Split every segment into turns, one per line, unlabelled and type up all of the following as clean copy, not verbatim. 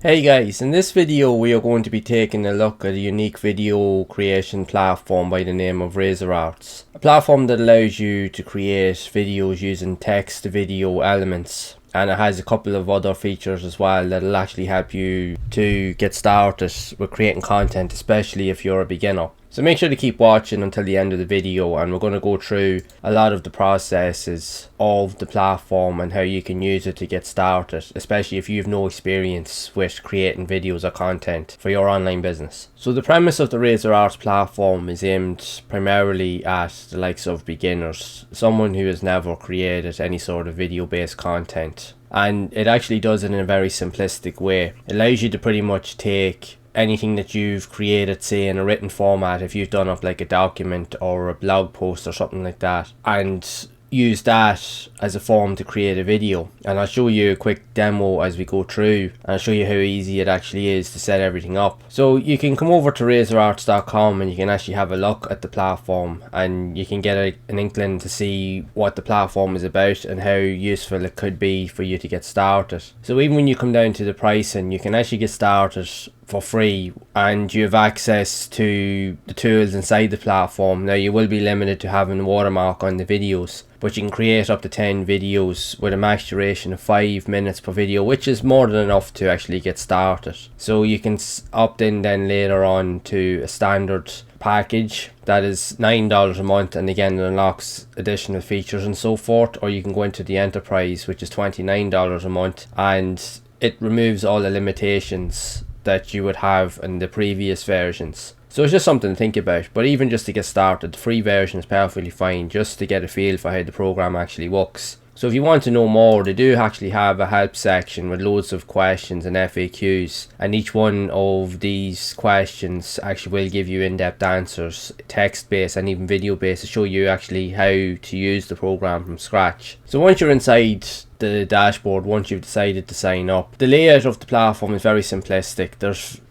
Hey guys, in this video we are going to be taking a look at a unique video creation platform by the name of Razor Arts. A platform that allows you to create videos using text to video elements, and it has a couple of other features as well that will actually help you to get started with creating content, especially if you're a beginner. So make sure to keep watching until the end of the video, and we're going to go through a lot of the processes of the platform and how you can use it to get started, especially if you have no experience with creating videos or content for your online business. So the premise of the Razor Arts platform is aimed primarily at the likes of beginners, someone who has never created any sort of video based content. And it actually does it in a very simplistic way. It allows you to pretty much take anything that you've created, say in a written format, if you've done up like a document or a blog post or something like that, and use that as a form to create a video. And I'll show you a quick demo as we go through, and I'll show you how easy it actually is to set everything up. So you can come over to razorarts.com and you can actually have a look at the platform, and you can get an inkling to see what the platform is about and how useful it could be for you to get started. So even when you come down to the pricing, you can actually get started for free, and you have access to the tools inside the platform. Now you will be limited to having a watermark on the videos, but you can create up to 10 videos with a max duration of 5 minutes per video, which is more than enough to actually get started. So you can opt in then later on to a standard package that is $9 a month, and again it unlocks additional features and so forth, or you can go into the enterprise, which is $29 a month, and it removes all the limitations that you would have in the previous versions. So it's just something to think about. But even just to get started, the free version is perfectly fine, just to get a feel for how the program actually works. So if you want to know more, they do actually have a help section with loads of questions and FAQs, and each one of these questions actually will give you in-depth answers, text-based and even video-based, to show you actually how to use the program from scratch. So once you're inside the dashboard, once you've decided to sign up, the layout of the platform is very simplistic.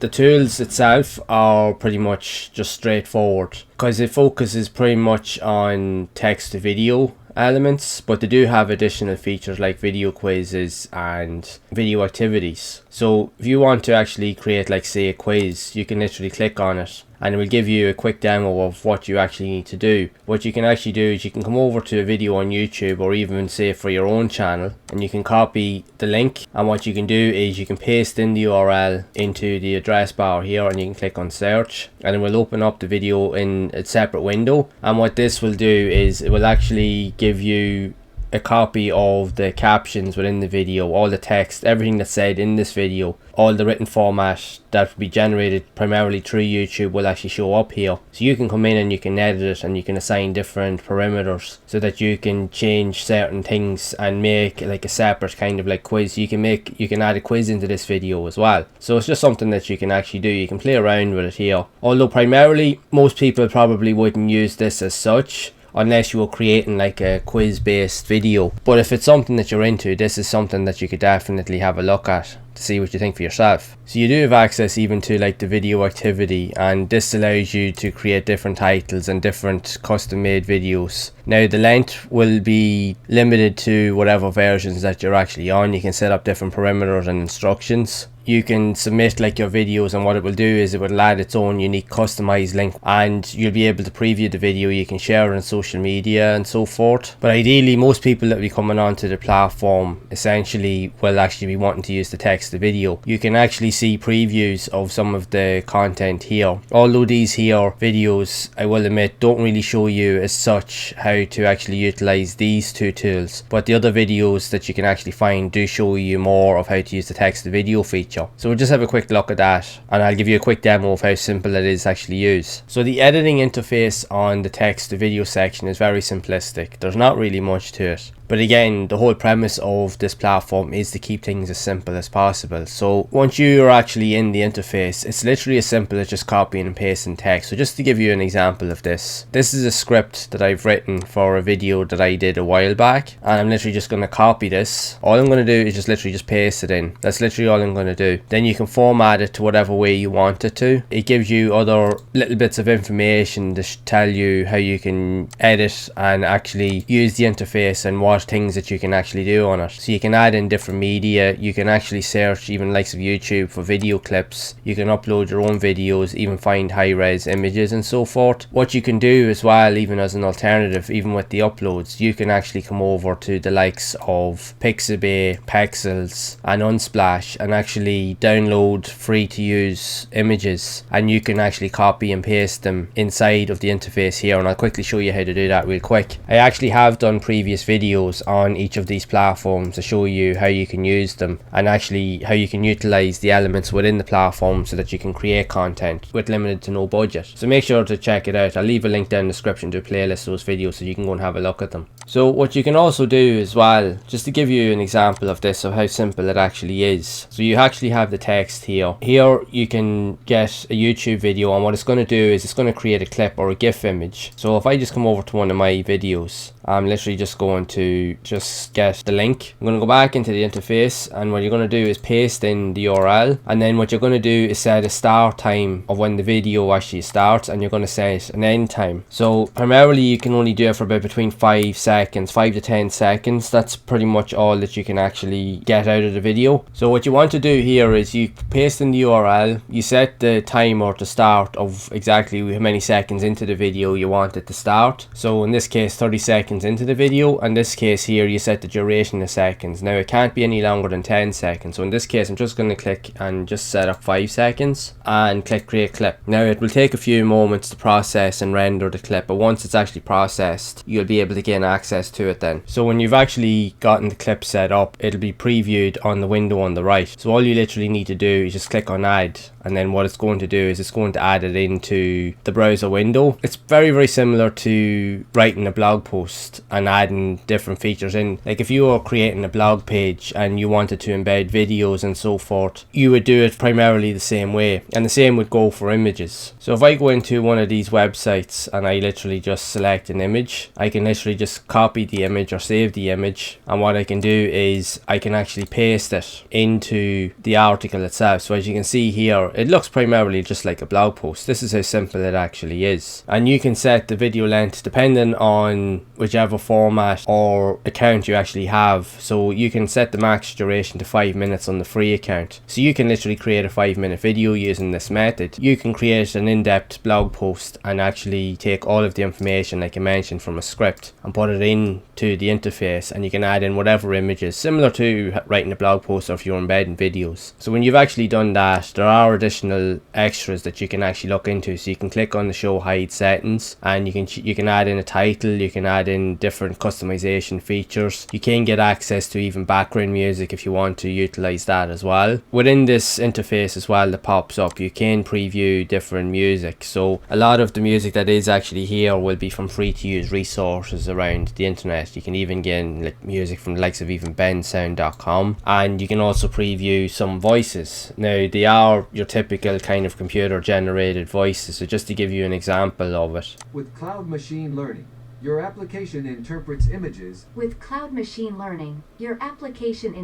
The tools itself are pretty much just straightforward, because it focuses pretty much on text to video elements, but they do have additional features like video quizzes and video activities. So if you want to actually create, like say, a quiz, you can literally click on it and it will give you a quick demo of what you actually need to do. What you can actually do is you can come over to a video on YouTube, or even say for your own channel, and you can copy the link, and what you can do is you can paste in the URL into the address bar here, and you can click on search, and it will open up the video in a separate window. And what this will do is it will actually give you a copy of the captions within the video, all the text, everything that's said in this video, all the written format that will be generated primarily through YouTube will actually show up here. So you can come in and you can edit it, and you can assign different parameters so that you can change certain things and make like a separate kind of like quiz. You can add a quiz into this video as well. So it's just something that you can actually do. You can play around with it here, although primarily most people probably wouldn't use this as such unless you were creating like a quiz based video. But if it's something that you're into, this is something that you could definitely have a look at to see what you think for yourself. So you do have access even to like the video activity, and this allows you to create different titles and different custom made videos. Now the length will be limited to whatever versions that you're actually on. You can set up different parameters and instructions. You can submit like your videos, and what it will do is it will add its own unique customized link, and you'll be able to preview the video. You can share it on social media and so forth. But ideally, most people that will be coming onto the platform essentially will actually be wanting to use the text to video. You can actually see previews of some of the content here, although these here videos, I will admit, don't really show you as such how to actually utilize these two tools, but the other videos that you can actually find do show you more of how to use the text to video feature. So we'll just have a quick look at that, and I'll give you a quick demo of how simple it is to actually use. So the editing interface on the text to video section is very simplistic. There's not really much to it. But again, the whole premise of this platform is to keep things as simple as possible. So once you're actually in the interface, it's literally as simple as just copying and pasting text. So just to give you an example of this is a script that I've written for a video that I did a while back, and I'm literally just going to copy this. All I'm going to do is just literally just paste it in. That's literally all I'm going to do. Then you can format it to whatever way you want it to. It gives you other little bits of information to tell you how you can edit and actually use the interface and what lot of things that you can actually do on it. So you can add in different media, you can actually search even likes of YouTube for video clips, you can upload your own videos, even find high-res images and so forth. What you can do as well, even as an alternative, even with the uploads, you can actually come over to the likes of Pixabay, Pexels and Unsplash and actually download free to use images, and you can actually copy and paste them inside of the interface here, and I'll quickly show you how to do that real quick. I actually have done previous videos on each of these platforms to show you how you can use them and actually how you can utilize the elements within the platform so that you can create content with limited to no budget. So make sure to check it out. I'll leave a link down in the description to a playlist of those videos so you can go and have a look at them. So what you can also do as well, just to give you an example of this, of how simple it actually is. So you actually have the text here. Here you can get a YouTube video, and what it's going to do is it's going to create a clip or a GIF image. So if I just come over to one of my videos, I'm literally just going to just get the link. I'm going to go back into the interface, and what you're going to do is paste in the URL, and then what you're going to do is set a start time of when the video actually starts, and you're going to set an end time. So primarily you can only do it for about between 5 to 10 seconds. That's pretty much all that you can actually get out of the video. So what you want to do here is you paste in the URL, you set the timer to start of exactly how many seconds into the video you want it to start. So in this case 30 seconds into the video. In this case here you set the duration to seconds. Now it can't be any longer than 10 seconds. So in this case I'm just going to click and just set up 5 seconds and click create clip. Now it will take a few moments to process and render the clip, but once it's actually processed you'll be able to gain access to it then. So when you've actually gotten the clip set up, it'll be previewed on the window on the right. So all you literally need to do is just click on add, and then what it's going to do is it's going to add it into the browser window. It's very similar to writing a blog post and adding different features in. Like if you were creating a blog page and you wanted to embed videos and so forth, you would do it primarily the same way, and the same would go for images. So if I go into one of these websites and I literally just select an image, I can literally just copy the image or save the image, and what I can do is I can actually paste it into the article itself. So as you can see here, it looks primarily just like a blog post. This is how simple it actually is, and you can set the video length depending on whichever format or account you actually have. So you can set the max duration to 5 minutes on the free account, so you can literally create a 5-minute video using this method. You can create an in-depth blog post and actually take all of the information like I mentioned from a script and put it into the interface, and you can add in whatever images, similar to writing a blog post or if you're embedding videos. So when you've actually done that, there are additional extras that you can actually look into. So you can click on the show hide settings, and you can add in a title, you can add in different customization features, you can get access to even background music if you want to utilize that as well. Within this interface as well that pops up, you can preview different music. So a lot of the music that is actually here will be from free to use resources around the internet. You can even get like music from the likes of even bensound.com, and you can also preview some voices. Now they are your typical kind of computer generated voices, so just to give you an example of it.
With cloud machine learning, your application interprets images.
With cloud machine learning, your application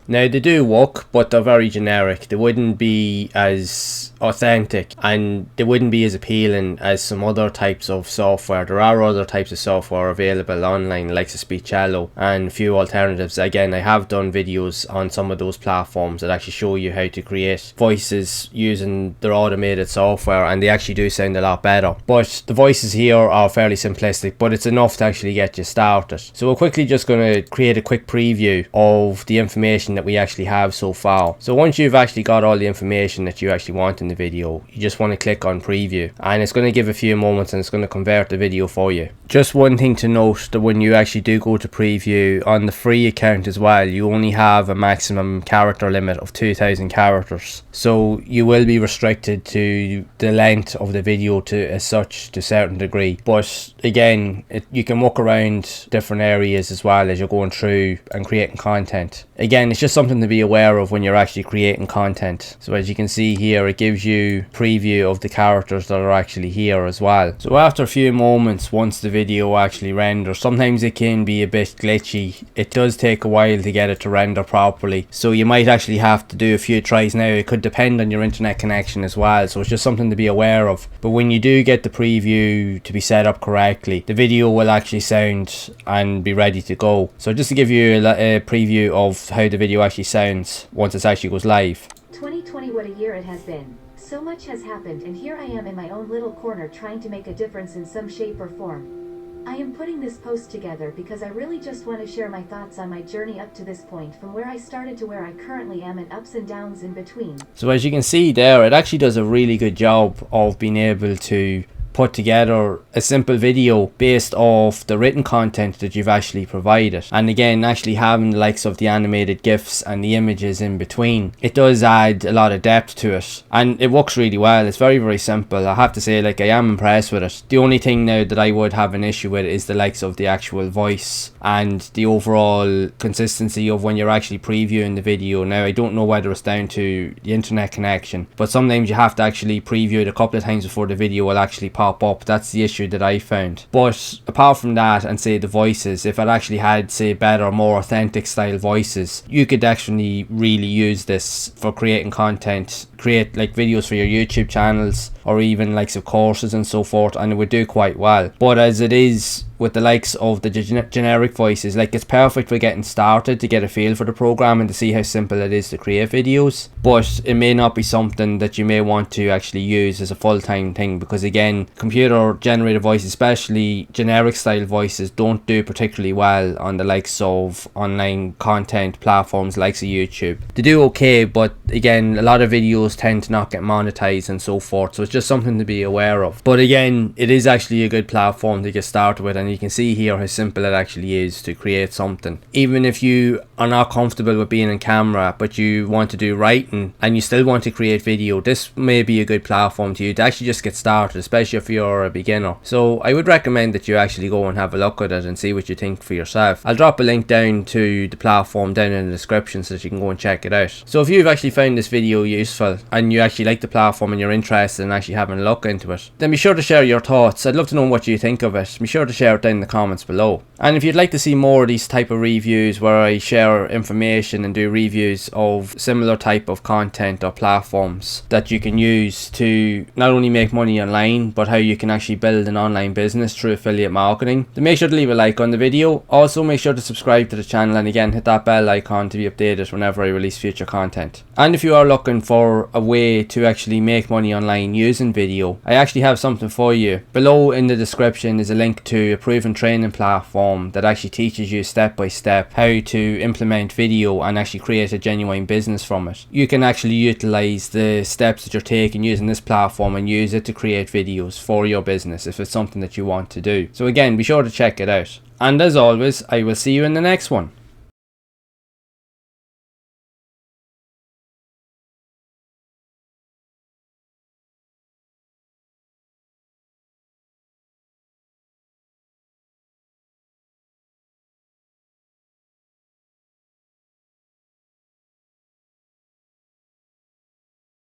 Now they do work, but they're very generic. They wouldn't be as authentic, and they wouldn't be as appealing as some other types of software. There are other types of software available online, like Speechello and a few alternatives. Again, I have done videos on some of those platforms that actually show you how to create voices using their automated software, and they actually do sound a lot better. But the voices here are fairly simplistic, but it's enough to actually get you started. So we're quickly just going to create a quick preview of the information that we actually have so far. So once you've actually got all the information that you actually want in the video, you just want to click on preview, and it's going to give a few moments and it's going to convert the video for you. Just one thing to note, that when you actually do go to preview on the free account as well, you only have a maximum character limit of 2,000 characters. So you will be restricted to the length of the video to a certain degree. But again, you can walk around different areas as well as you're going through and creating content. Again, it's just something to be aware of when you're actually creating content. So as you can see here, it gives you preview of the characters that are actually here as well. So after a few moments, once the video actually renders, sometimes it can be a bit glitchy. It does take a while to get it to render properly, so you might actually have to do a few tries. Now it could depend on your internet connection as well, so it's just something to be aware of. But when you do get the preview to be set up correctly, the video will actually sound and be ready to go. So just to give you a preview of how the video actually sounds once it actually goes live.
2020, what a year it has been. So much has happened, and here I am in my own little corner trying to make a difference in some shape or form. I am putting this post together because I really just want to share my thoughts on my journey up to this point, from where I started to where I currently am, and ups and downs in between.
So as you can see there, it actually does a really good job of being able to put together a simple video based off the written content that you've actually provided, and again actually having the likes of the animated GIFs and the images in between. It does add a lot of depth to it, and it works really well. It's very simple. I have to say, like, I am impressed with it. The only thing now that I would have an issue with is the likes of the actual voice and the overall consistency of when you're actually previewing the video. Now I don't know whether it's down to the internet connection, but sometimes you have to actually preview it a couple of times before the video will actually pop up. That's the issue that I found. But apart from that, and say the voices, if it actually had, say, better, more authentic style voices, you could actually really use this for creating content, create like videos for your YouTube channels, or even likes of courses and so forth, and it would do quite well. But as it is with the likes of the generic voices, like, it's perfect for getting started, to get a feel for the program and to see how simple it is to create videos, but it may not be something that you may want to actually use as a full-time thing, because again, computer generated voices, especially generic style voices, don't do particularly well on the likes of online content platforms like YouTube. They do okay, but again, a lot of videos tend to not get monetized and so forth, so it's just something to be aware of. But again, it is actually a good platform to get started with, and you can see here how simple it actually is to create something. Even if you are not comfortable with being in camera, but you want to do writing and you still want to create video, this may be a good platform to you to actually just get started, especially if you're a beginner. So I would recommend that you actually go and have a look at it and see what you think for yourself. I'll drop a link down to the platform down in the description so that you can go and check it out. So if you've actually found this video useful and you actually like the platform and you're interested in actually having a look into it, then be sure to share your thoughts. I'd love to know what you think of it. Be sure to share it down in the comments below. And if you'd like to see more of these type of reviews where I share information and do reviews of similar type of content or platforms that you can use to not only make money online, but how you can actually build an online business through affiliate marketing, then make sure to leave a like on the video. Also make sure to subscribe to the channel, and again hit that bell icon to be updated whenever I release future content. And if you are looking for a way to actually make money online using video, I actually have something for you. Below in the description is a link to a proven training platform that actually teaches you step by step how to implement video and actually create a genuine business from it. You can actually utilize the steps that you're taking using this platform and use it to create videos for your business if it's something that you want to do. So again, be sure to check it out. And as always, I will see you in the next one.